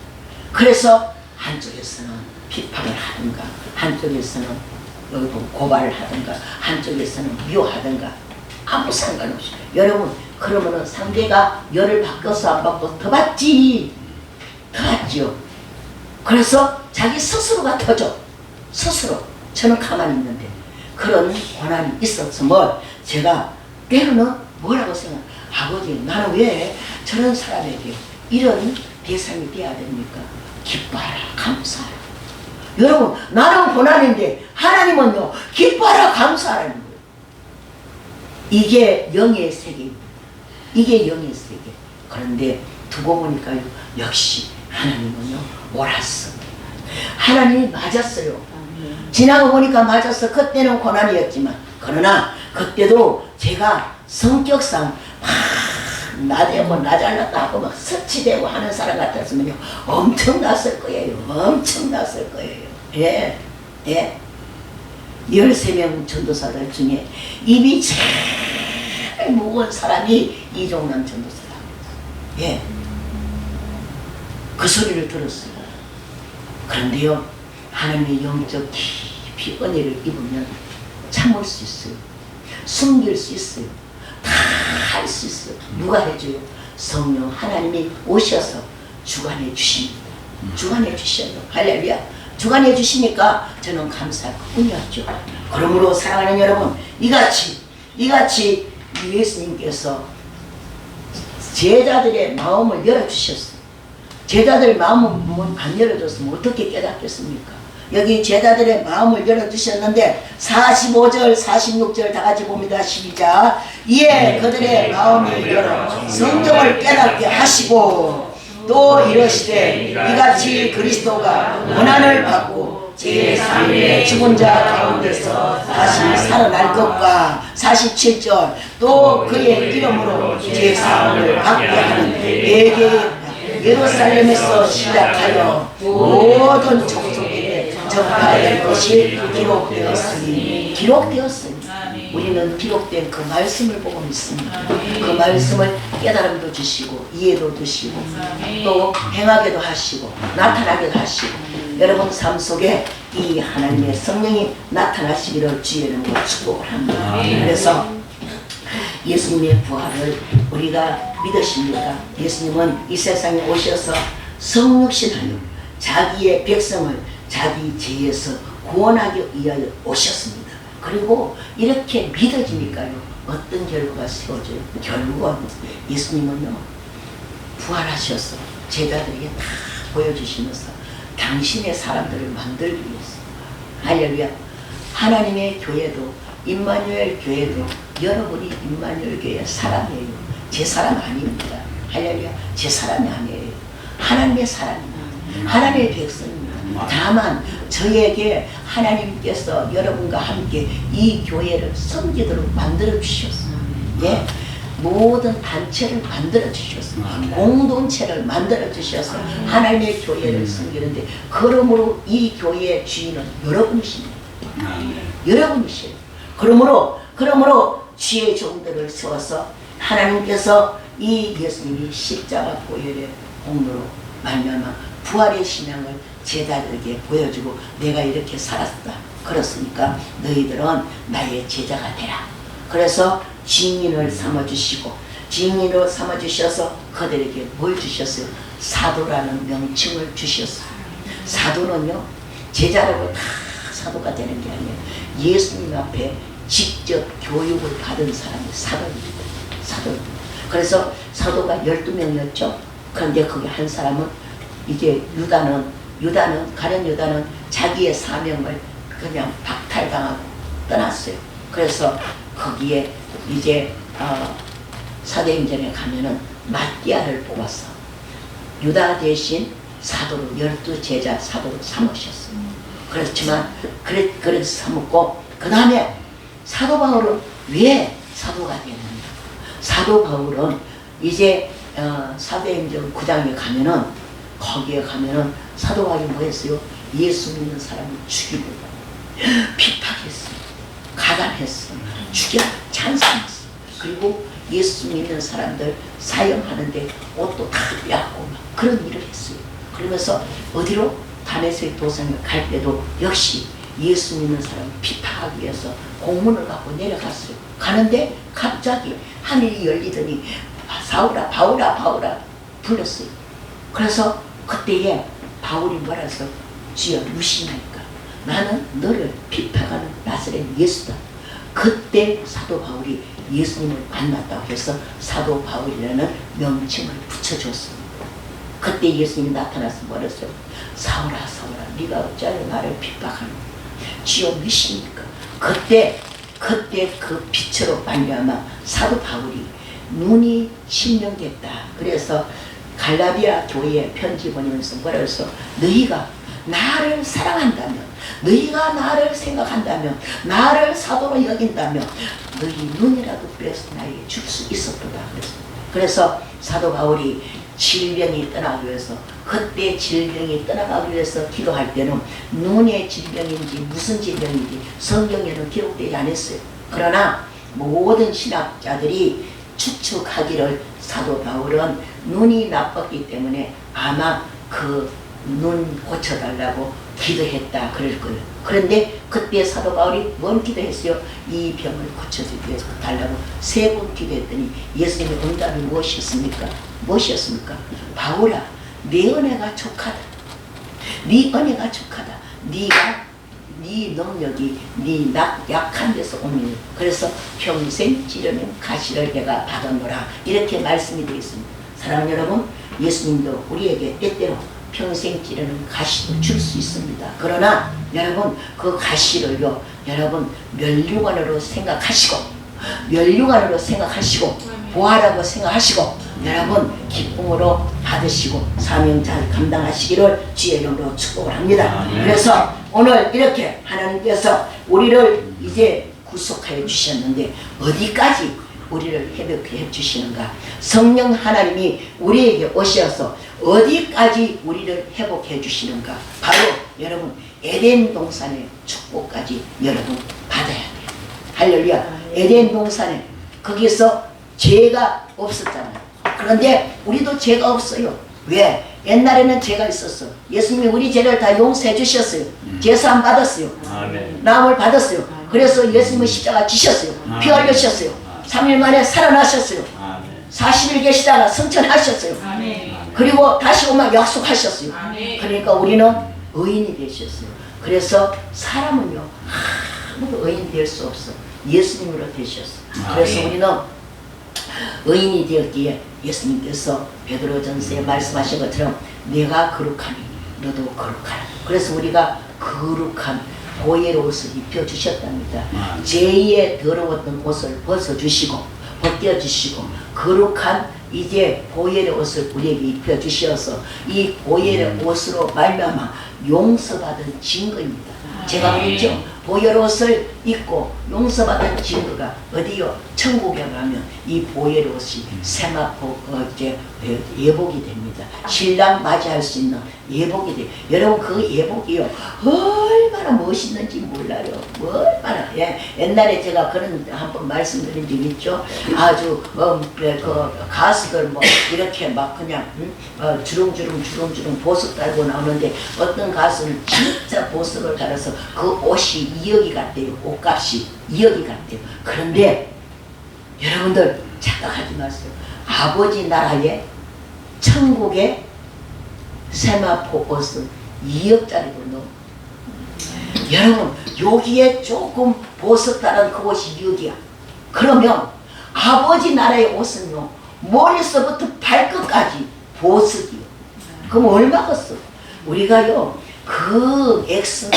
그래서 한쪽에서는 비판을 하든가 한쪽에서는 고발을 하든가 한쪽에서는 미워하든가 아무 상관없이 여러분 그러면은 상대가 열을 받겠어 안 받고 더 받지. 더 받지요. 그래서 자기 스스로가 터져. 스스로. 저는 가만히 있는데 그런 권한이 있었어. 뭘 제가 때로는 뭐라고 생각? 아버지 나는 왜 저런 사람에게 이런 대상이 돼야 됩니까? 기뻐하라 감사하라. 여러분 나는 고난인데 하나님은요 기뻐하라 감사하라는 거예요. 이게 영의 세계입니다. 이게 영의 세계. 그런데 두고 보니까요 역시 하나님은요 옳았어. 하나님이 맞았어요. 지나고 보니까 맞았어. 그때는 고난이었지만 그러나 그때도 제가 성격상 나대고 나 잘났다 하고 막 서치대고 하는 사람 같았으면요 엄청났을 거예요. 엄청났을 거예요. 예, 예. 13명 전도사들 중에 입이 제일 무거운 사람이 이종남 전도사다. 예. 그 소리를 들었어요. 그런데요 하나님의 영적 깊이 은혜를 입으면 참을 수 있어요. 숨길 수 있어요. 다 할 수 있어요. 누가 해줘요? 성령 하나님이 오셔서 주관해 주십니다. 주관해 주셔요. 할렐루야. 주관해 주시니까 저는 감사할 뿐이었죠. 그러므로 사랑하는 여러분 이같이 예수님께서 제자들의 마음을 열어주셨어요. 제자들 마음을 안 열어줬으면 어떻게 깨닫겠습니까? 여기 제자들의 마음을 열어주셨는데 45절 46절 다 같이 봅니다. 시작. 이에 그들의 마음을 열어 성경을 깨닫게 하시고 또 이러시되 이같이 그리스도가 고난을 받고 제3의 죽은 자 가운데서 다시 살아날 것과 47절 또 그의 이름으로 제3을 받게 하는 내게 예루살렘에서 시작하여 모든 족속에게 전파될 것이 기록되었으니 우리는 기록된 그 말씀을 보고 믿습니다. 그 말씀을 깨달음도 주시고 이해도 주시고 또 행하게도 하시고 나타나게도 하시고 여러분 삶 속에 이 하나님의 성령이 나타나시기를 주의 이름으로 축복을 합니다. 그래서 예수님의 부활을 우리가 믿으십니까? 예수님은 이 세상에 오셔서 성육신하여 자기의 백성을 자기 죄에서 구원하기 위하여 오셨습니다. 그리고 이렇게 믿어지니까요 어떤 결과가 세워져요? 결국은 예수님은요 부활하셔서 제자들에게 다 보여주시면서 당신의 사람들을 만들기 위해서 할렐루야. 하나님의 교회도 임마누엘 교회도 여러분이 임마누엘 교회의 사람이에요. 제 사람 아닙니다. 할렐루야. 제 사람이 아니에요. 하나님의 사람입니다. 하나님의 백성입니다. 다만 저에게 하나님께서 여러분과 함께 이 교회를 섬기도록 만들어 주셨어요. 예. 모든 단체를 만들어 주셨어요. 공동체를 만들어 주셔서 하나님의 교회를 섬기는데 그러므로 이 교회의 주인은 여러분이십니다. 여러분이시에요. 그러므로 주의 종들을 세워서 하나님께서 이 예수님이 십자가 보혈의 공로로 말미암아 부활의 신앙을 제자들에게 보여주고 내가 이렇게 살았다. 그렇으니까 너희들은 나의 제자가 되라. 그래서 증인을 삼아주시고 증인으로 삼아주셔서 그들에게 뭘 주셨어요? 사도라는 명칭을 주셨어요. 사도는요 제자라고 다 사도가 되는 게 아니에요. 예수님 앞에 직접 교육을 받은 사람이 사도입니다. 사도입니다. 그래서 사도가 12명이었죠. 그런데 거기 한 사람은 이제 가룟 유다는 자기의 사명을 그냥 박탈당하고 떠났어요. 그래서 거기에 이제 사도행전에 가면은 마띠아를 뽑아서 유다 대신 사도로 12제자 사도로 삼으셨어요. 그렇지만 그래서 삼았고 그 다음에 사도 바울은 왜 사도가 되는가? 사도 바울은 이제 사도행전 9장에 가면은 거기에 가면은 사도 바울이 뭐 했어요? 예수 믿는 사람을 죽이고 핍박했어, 가담했어, 죽여 찬송했어. 그리고 예수 믿는 사람들 사형하는데 옷도 다 뺏고 그런 일을 했어요. 그러면서 어디로 다메섹 도상에 갈 때도 역시 예수 믿는 사람 피파하기 위해서 공문을 갖고 내려갔어요. 가는데 갑자기 하늘이 열리더니 사울아 바울아 바울아 불렀어요. 그래서 그때에 바울이 뭐라서 주여 누시나이까 나는 너를 핍박하는 나사렛 예수다. 그때 사도 바울이 예수님을 만났다고 해서 사도 바울이라는 명칭을 붙여줬습니다. 그때 예수님이 나타나서 뭐랬어요? 사울아 사울아 네가 어찌하여 나를 핍박하는 주여 누시니까. 그때 그 빛으로 말미암아 사도 바울이 눈이 신명됐다. 그래서 갈라디아 교회에 편지 보내면서 뭐라 해서 너희가 나를 사랑한다면 너희가 나를 생각한다면 나를 사도로 여긴다면 너희 눈이라도 빼서 나에게 줄 수 있었도다. 그래서 사도 바울이 질병이 떠나기 위해서 그때 질병이 떠나가기 위해서 기도할 때는 눈의 질병인지 무슨 질병인지 성경에는 기록되지 않았어요. 그러나 모든 신학자들이 추측하기를 사도 바울은 눈이 나빴기 때문에 아마 그 눈 고쳐달라고 기도했다 그럴 거예요. 그런데 그때 사도 바울이 뭔 기도했어요? 이 병을 고쳐주기 위해서 달라고 3번 기도했더니 예수님의 응답이 무엇이었습니까? 무엇이었습니까? 바울아 네 은혜가 족하다. 네 은혜가 족하다. 네가 네 능력이 네 약한 데서 오니 그래서 평생 찌르는 가시를 내가 받았노라 이렇게 말씀이 되어 있습니다. 사랑하는 여러분 예수님도 우리에게 때때로 평생 찌르는 가시도 줄 수 있습니다. 그러나 여러분 그 가시를요 여러분 멸류관으로 생각하시고 멸류관으로 생각하시고 보아라고 생각하시고 여러분 기쁨으로 받으시고 사명 잘 감당하시기를 주의 이름으로 축복을 합니다. 그래서 오늘 이렇게 하나님께서 우리를 이제 구속하여 주셨는데 어디까지 우리를 회복해 주시는가? 성령 하나님이 우리에게 오셔서 어디까지 우리를 회복해 주시는가? 바로 여러분 에덴 동산의 축복까지 여러분 받아야 돼요. 할렐루야. 에덴 동산에 거기서 죄가 없었잖아요. 그런데 우리도 죄가 없어요. 왜? 옛날에는 죄가 있었어. 예수님이 우리 죄를 다 용서해 주셨어요. 제사함 받았어요. 나음을 받았어요. 그래서 예수님은 십자가 지셨어요. 피 흘리셨어요. 3일 만에 살아나셨어요. 40일 계시다가 승천하셨어요. 그리고 다시 오면 약속하셨어요. 그러니까 우리는 의인이 되셨어요. 그래서 사람은요 아무도 의인 될 수 없어. 예수님으로 되셨어요. 그래서 우리는 의인이 되었기에 예수님께서 베드로전서에 말씀하신 것처럼 내가 거룩하니 너도 거룩하라. 그래서 우리가 거룩한 보혈의 옷을 입혀주셨답니다. 제2의 더러웠던 옷을 벗어주시고 벗겨주시고 거룩한 이제 보혈의 옷을 우리에게 입혀주셔서 이 보혈의 옷으로 말미암아 용서받은 증거입니다. 제가 그랬죠. 보혈 옷을 입고 용서받은 증거가 어디요? 천국에 가면 이 보혈 옷이 세마포 예복이 됩니다. 신랑 맞이할 수 있는 예복이 돼요. 여러분 그 예복이요 얼마나 멋있는지 몰라요. 얼마나 옛날에 제가 그런 한번 말씀드린 적 있죠. 아주 그 가수들 뭐 이렇게 막 그냥 주렁주렁 보석 달고 나오는데 어떤 가수는 진짜 보석을 달아서 그 옷이 2억이 같대요. 옷값이 2억이 같대요. 그런데 여러분들 착각하지 마세요. 아버지 나라에 천국에 세마포 옷은 2억짜리도 넣어. 여러분 여기에 조금 보석 달은 그 옷이 2억이야. 그러면 아버지 나라의 옷은요 머리서부터 발끝까지 보석이요. 그럼 얼마겠어? 우리가요 그 액수는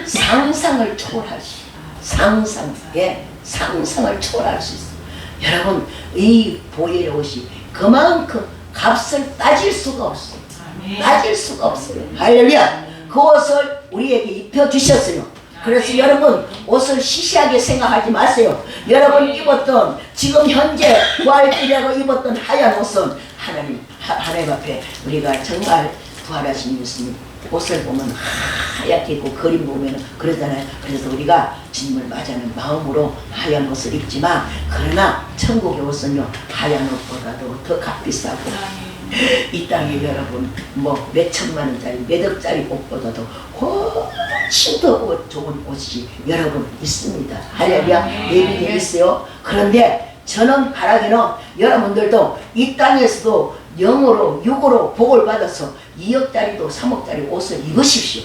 상상을 초월할 수 있어요. 상상을 초월할 수 있어요. 여러분 이 보혈의 옷이 그만큼 값을 따질 수가 없어요. 따질 수가 없어요. 할렐루야. 그 옷을 우리에게 입혀주셨어요. 그래서 여러분 옷을 시시하게 생각하지 마세요. 여러분 입었던 지금 현재 부활절이라고 입었던 하얀 옷은 하나님 앞에 우리가 정말 부활하신 예수님 옷을 보면 하얗게 입고 그림 보면 그러잖아요. 그래서 우리가 주님을 맞이하는 마음으로 하얀 옷을 입지만 그러나 천국의 옷은요 하얀 옷보다도 더 값비싸고 이 땅에 여러분 뭐 몇천만 원짜리 몇 억짜리 옷보다도 훨씬 더 좋은 곳이 여러분 있습니다. 할렐루야. 예비돼 있어요. 그런데 저는 바라기는 여러분들도 이 땅에서도 영으로 육으로 복을 받아서 2억짜리도 3억짜리 옷을 입으십시오.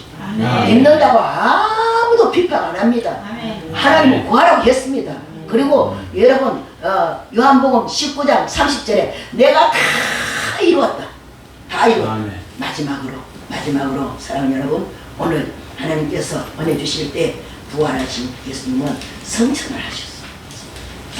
입는다고 아무도 비판 안 합니다. 하나님은 구하라고 했습니다. 그리고 여러분 요한복음 19장 30절에 내가 다 이루었다. 다 이루었다. 마지막으로 사랑하는 여러분, 오늘 하나님께서 은혜 주실 때 부활하신 예수님은 성천을 하셨어요.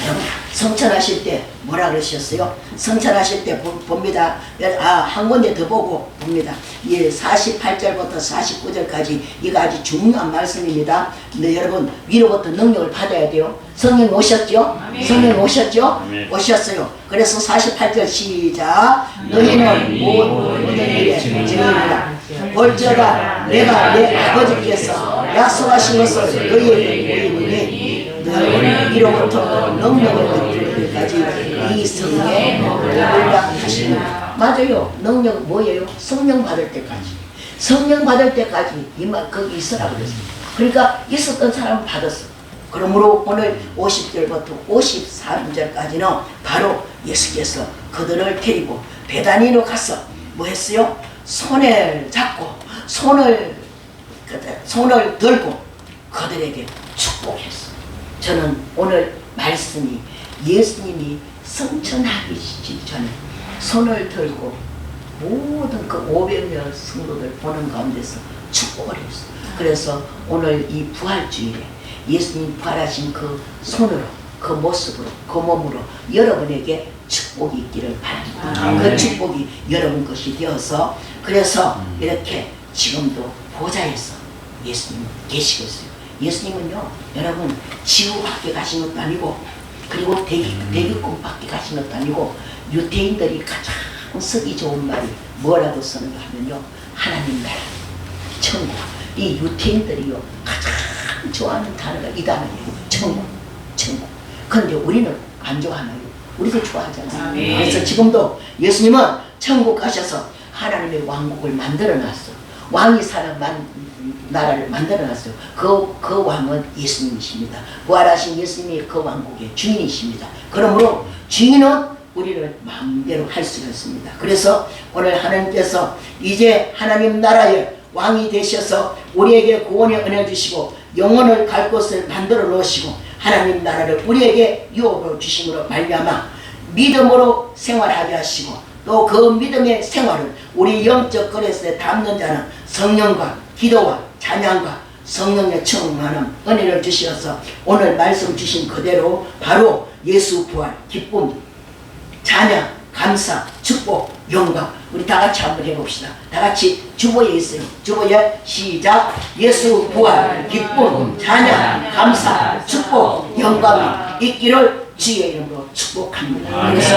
여러분, 성천하실 때 뭐라 그러셨어요? 성천하실 때 봅니다. 한 군데 더 보고 봅니다. 예, 48절부터 49절까지 이거 아주 중요한 말씀입니다. 근데 여러분, 위로부터 능력을 받아야 돼요. 성령 오셨죠? 성령 오셨죠? 오셨어요. 그래서 48절 시작. 너희는 모든 일에 증인이라. 볼지어다 내가 내 아버지께서 약속하신 것을 너희에게 보이니 이로부터 능력을 얻을 때까지 이 성령에 올라가시는. 맞아요. 능력은 뭐예요? 성령 받을 때까지. 성령 받을 때까지 거기 있으라고 그랬어요. 그러니까 있었던 사람은 받았어. 그러므로 오늘 50절부터 54절까지는 바로 예수께서 그들을 데리고 베다니로 가서 뭐 했어요? 손을 잡고 손을 들고 그들에게 축복했어. 저는 오늘 말씀이 예수님이 성천하기 전에 손을 들고 모든 그 500명 성도들 보는 가운데서 축복을 했어. 그래서 오늘 이 부활주일에 예수님 부활하신 그 손으로, 그 모습으로, 그 몸으로 여러분에게 축복이 있기를 바랍니다. 그 축복이 여러분 것이 되어서 그래서 이렇게 지금도 보좌에서 예수님 계시고 있어요. 예수님은요, 여러분 지구 밖에 가신 것도 아니고 그리고 대기권 밖에 가신 것도 아니고 유대인들이 가장 쓰기 좋은 말이 뭐라고 쓰는가 하면요, 하나님 나라, 천국. 이 유대인들이요 가장 좋아하는 단어가 이 단어예요. 천국. 그런데 우리는 안 좋아하나요? 우리도 좋아하잖아요. 그래서 지금도 예수님은 천국 가셔서 하나님의 왕국을 만들어놨어. 왕이 사는 나라를 만들어놨어요. 그 왕은 예수님이십니다. 부활하신 예수님이 그 왕국의 주인이십니다. 그러므로 주인은 우리를 마음대로 할 수가 있습니다. 그래서 오늘 하나님께서 이제 하나님 나라의 왕이 되셔서 우리에게 구원의 은혜 주시고 영혼을 갈 곳을 만들어 놓으시고 하나님 나라를 우리에게 유업으로 주심으로 말미암아 믿음으로 생활하게 하시고 또 그 믿음의 생활을 우리 영적 그릇에 담는 자는 성령과 기도와 찬양과 성령의 충만한 은혜를 주시어서 오늘 말씀 주신 그대로 바로 예수 부활, 기쁨, 찬양, 감사, 축복, 영광 우리 다 같이 한번 해봅시다. 다 같이 주보에 있어요. 주보에 시작. 예수 부활, 기쁨, 찬양, 감사, 축복, 영광이 있기를 주의 이름으로 축복합니다. 그래서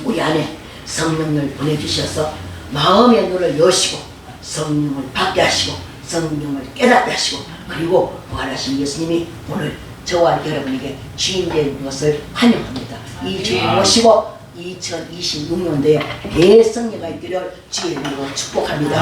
우리 안에 성령을 보내주셔서 마음의 눈을 여시고 성령을 받게 하시고 성령을 깨닫게 하시고 그리고 부활하신 예수님이 오늘 저와 여러분에게 주인 된 것을 환영합니다. 이 주인 모시고 2026년도에 대성례가 있기를 주의 이름으로 축복합니다.